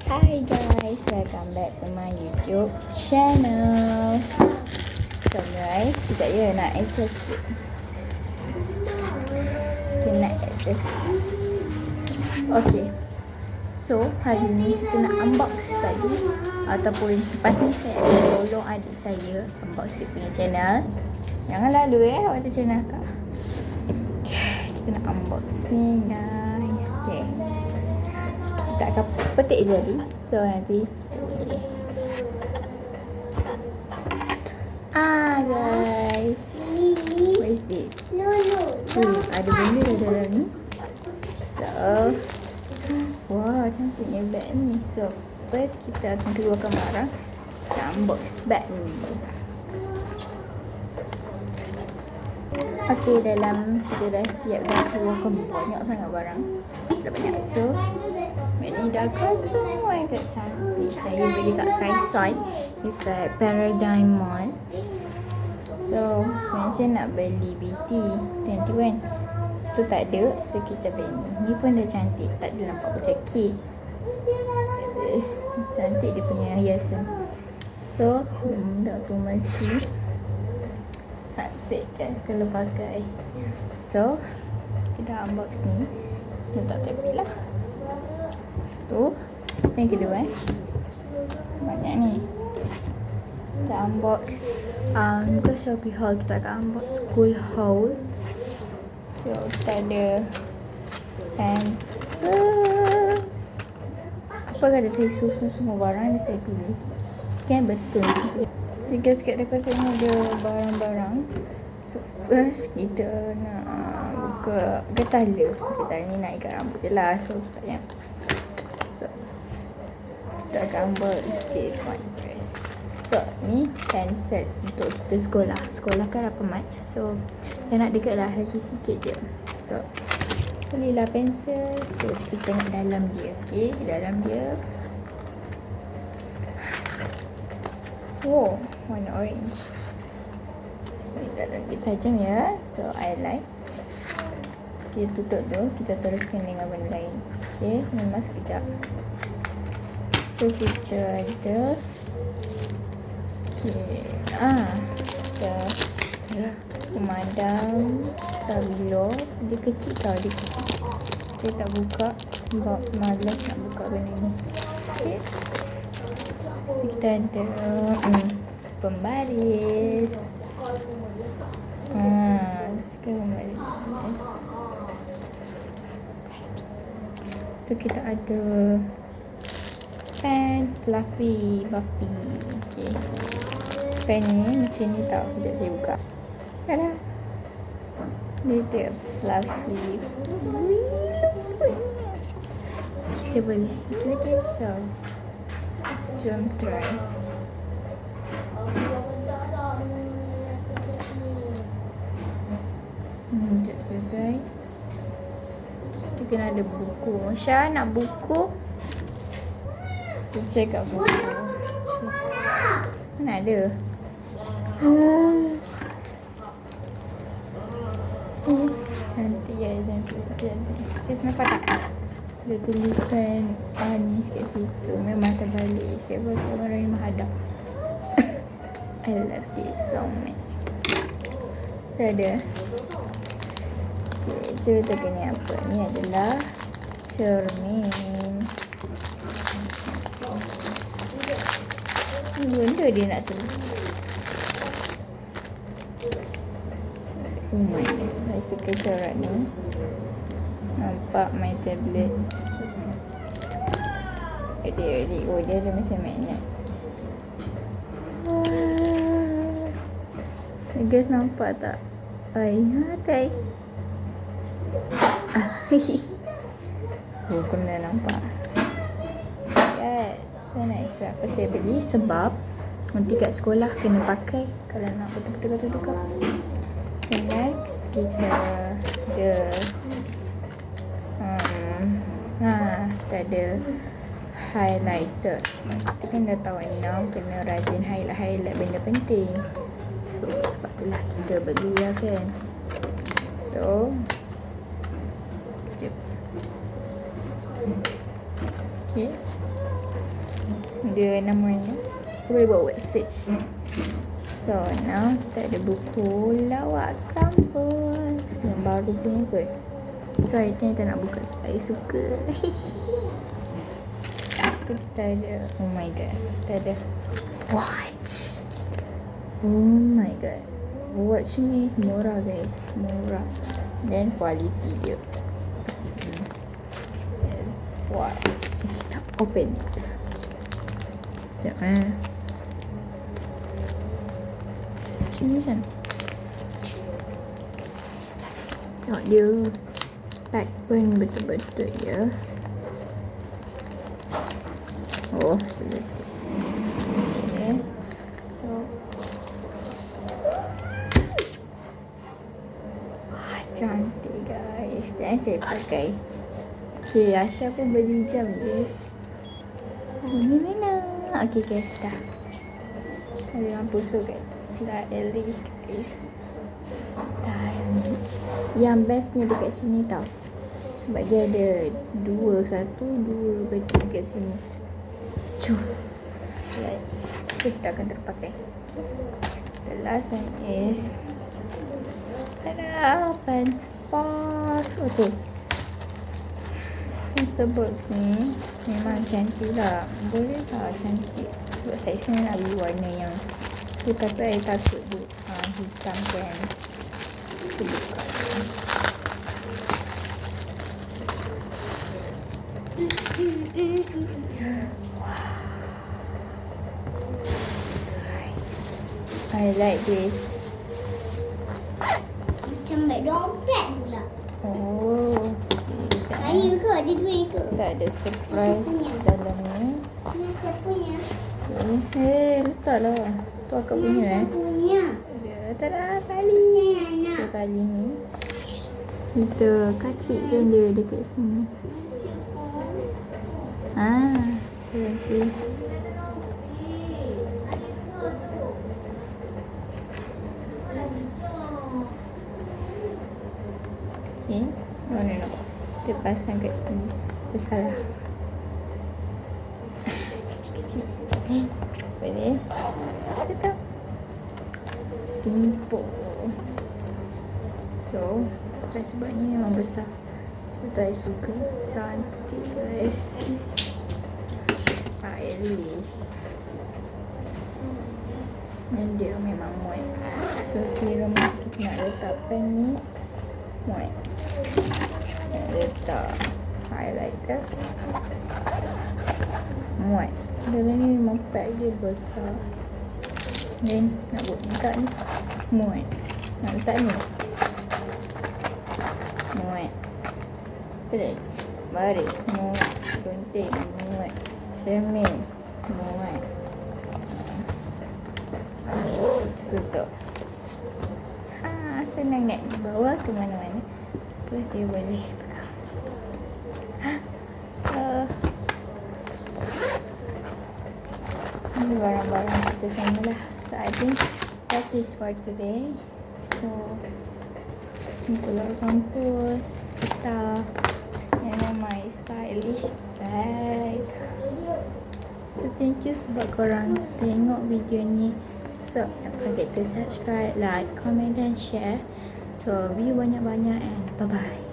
Hi guys, welcome back to my YouTube channel. So guys, sekejap ya nak adjust sikit. Okay, nak adjust. Okay, so hari ni kita nak unbox tadi ataupun lepas ni saya akan tolong adik saya unbox dia punya channel. Jangan lalu awak ada channel kak. Okay, kita nak unboxing guys. Okay, kita akan petik jari. So nanti kita boleh guys, what is this? Ada benda dalam ni. So wow, cantiknya bag ni. So first kita akan keluarkan barang. Kita unbox bag ni. Okay, dalam kita dah siap dah keluarkan banyak sangat barang. Dah banyak. So bag ni dah semua yang cantik. Saya beli kat Kaisai dekat Paradigm Mall. So saya nak beli BT 21 tu tak ada, so kita beli ni pun dah cantik, tak ada nampak macam kids. Cantik dia punya hiasan. So dah tu merci sunset kan kalau pakai. So kita unbox ni, letak tepi lah. Lepas tu yang kedua banyak ni kita unbox. Bukan Shopee haul, kita akan unbox school houl. So kita ada pencil. Apa kata saya susun semua barang ni saya pilih. Kan betul. Tiga sikit depan saya ni ada barang-barang. So first kita nak buka getala. Getala ni nak ikat rambut je lah. So tak payah. So kita akan unbox this one first. So ni pensel untuk kita sekolah. Sekolah kan apa match. So yang nak dekat lah lagi sikit je. So belilah pensel. So kita tengok dalam dia. Okay, dalam dia wow, warna orange. So dalam dia tajam ya. So I like. Kita tutup dulu. Kita teruskan dengan benda lain. Okay, memang sekejap. So kita ada kita pemadam stabilo. Dia kecil tau, dia kecil. Saya tak buka sebab malas nak buka benda ni. Okay, so kita ada pembaris. Sekarang pembaris. So kita ada pen fluffy buffy. Okay, pen ni macam ni tau. Sekejap saya buka. Ada dia ada fluffy. Kita boleh kisah. Jom try. Sekejap je guys. Kita kena ada buku. Syah nak buku. Kita check kat buku. Mana ada? Cantik ya, cantik. Guys, nampak tak? Ada tulisan Anis kat situ. Memang terbalik. Siapa orang yang menghadap. I love this so much. Dah ada. Okay, cuba tengok ni apa. Ni adalah cermin. Benda dia nak sebut. Saya suka corak ni. Nampak my tablet. Adik-adik. Oh, dia ada macam magnet. Guys, nampak tak? Tai. Oh, kena nampak. Yes, so nice lah. Apa saya beli sebab nanti kat sekolah kena pakai kalau nak betul-betul tukar. So next kita ada kita ada highlighter. Kita kan dah tahu now kena rajin highlight benda penting. So sebab itulah kita beli lah kan. So okay. Dia namanya, boleh buat web search. So now kita ada buku lawak kampus yang baru punya kot. So I think kita nak buka sebab I suka. Lepas tu kita ada, oh my god, kita ada watch. Oh my god, watch ni murah guys, murah. Dan quality dia. Yes, watch. Kita open. Sekejap sini kan. Tengok dia pack pun betul-betul ya. Oh, sudah. Okay. So cantik guys. Dan saya pakai. Okay, Asya pun beli jam je. Ini mana? Okay guys, dah. Ada lampu so guys. Stylish guys. Stylish. Yang bestnya dekat sini tau. Sebab dia ada dua baju dekat sini. Cuf. Like, so kita akan terpakai. The last one is pants box. Okay. Pencil box ni memang cantik lah. Boleh tak cantik. Sebab saya sebenarnya nak beli warna yang tu, tapi saya takut hitam kan. Kita buka. Wow. I like this. Macam dompet pula. Oh. Saya ke? Ada dua ke? Tak ada surprise dalam ni. Ini saya punya. Okay. Letaklah. Tu akak punya Punya. Dia tada tali. So tali ni kita kacikkan dia dekat sini. Nanti okay. No. Kita pasang kat sini. Tersalah. Kecil-kecil. Boleh. Tetap simple. So sebab ni memang besar. Sebab tu I suka. Cantik guys. Stylish. Dan dia memang muat. So kira kita nak letakkan ni muat. Nak letak highlighter muat. Dalam ni memang pack dia besar. Dan nak buat letak ni muat. Nak letak ni muat. Apa lagi? Baris muat. Gunting muat. Cermin muat. Tutup. Senang nak dibawa ke mana-mana. Terus dia boleh pegang. So ini barang-barang kita semua lah. So I think that is for today. So ni keluar kampus kita and my stylish bag. So thank you sebab korang tengok video ni. So don't forget to subscribe, like, comment dan share. So view banyak-banyak and bye bye.